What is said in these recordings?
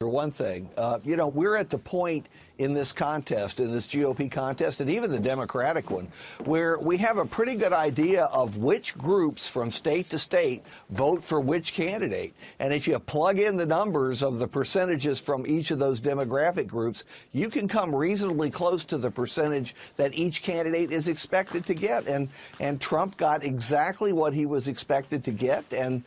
For one thing, we're at the point in this contest, in this GOP contest, and even the Democratic one, where we have a pretty good idea of which groups from state to state vote for which candidate. And if you plug in the numbers of the percentages from each of those demographic groups, you can come reasonably close to the percentage that each candidate is expected to get. And Trump got exactly what he was expected to get, and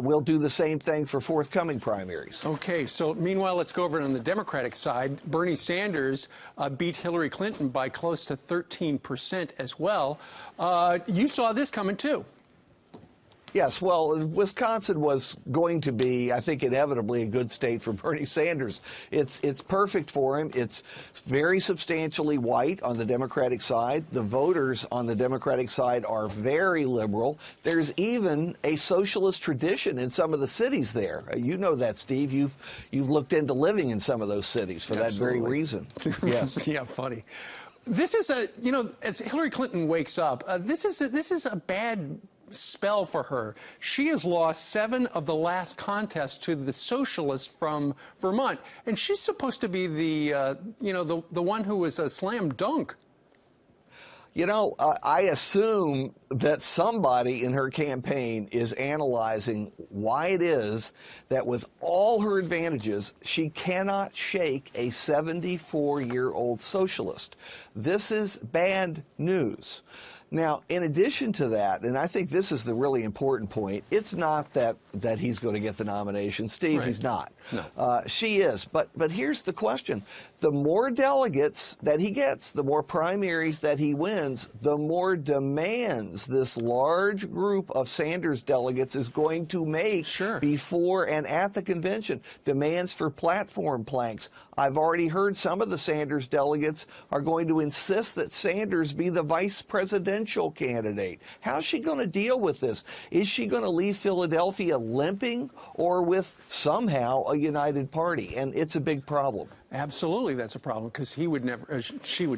we'll do the same thing for forthcoming primaries. Okay, so meanwhile, let's go over on the Democratic side. Bernie Sanders beat Hillary Clinton by close to 13% as well. You saw this coming, too. Yes, well, Wisconsin was going to be, I think, inevitably a good state for Bernie Sanders. It's perfect for him. It's very substantially white on the Democratic side. The voters on the Democratic side are very liberal. There's even a socialist tradition in some of the cities there. You know that, Steve. You've looked into living in some of those cities for that very reason. Yes. Yeah, funny. This is as Hillary Clinton wakes up, this is a bad spell for her. She has lost 7 of the last contests to the socialists from Vermont, and she's supposed to be the one who was a slam dunk. I assume that somebody in her campaign is analyzing why it is that with all her advantages, she cannot shake a 74-year-old socialist. This is bad news. Now, in addition to that, and I think this is the really important point, it's not that he's going to get the nomination. Steve, right. He's not. No. She is. But here's the question. The more delegates that he gets, the more primaries that he wins, the more demands this large group of Sanders delegates is going to make before and at the convention. Demands for platform planks. I've already heard some of the Sanders delegates are going to insist that Sanders be the vice presidential candidate. How's she going to deal with this? Is she going to leave Philadelphia limping or with somehow a united party? And it's a big problem. Absolutely, that's a problem, because she would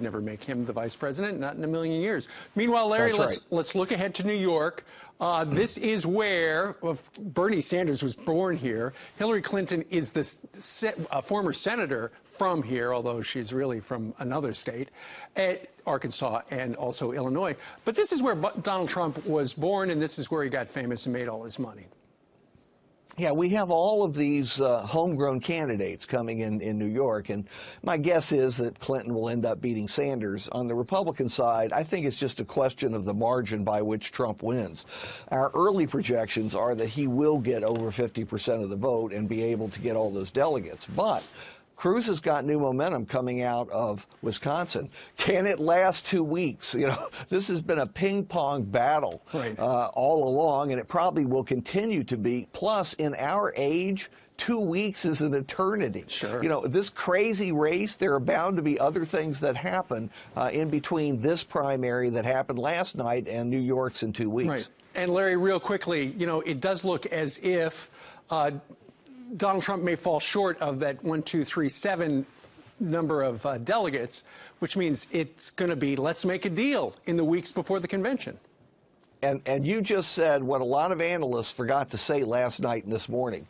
never make him the vice president, not in a million years. Meanwhile, Larry, let's look ahead to New York. This is where Bernie Sanders was born here. Hillary Clinton is a former senator from here, although she's really from another state, Arkansas and also Illinois. But this is where Donald Trump was born, and this is where he got famous and made all his money. Yeah, we have all of these homegrown candidates coming in New York, and my guess is that Clinton will end up beating Sanders. On the Republican side, I think it's just a question of the margin by which Trump wins. Our early projections are that he will get over 50% of the vote and be able to get all those delegates. But Cruz has got new momentum coming out of Wisconsin. Can it last 2 weeks? This has been a ping-pong battle all along, and it probably will continue to be. Plus, in our age, 2 weeks is an eternity. Sure. This crazy race, there are bound to be other things that happen in between this primary that happened last night and New York's in 2 weeks. Right. And Larry, real quickly, it does look as if Donald Trump may fall short of that 1, 2, 3, 7 number of delegates, which means it's going to be let's make a deal in the weeks before the convention. And you just said what a lot of analysts forgot to say last night and this morning.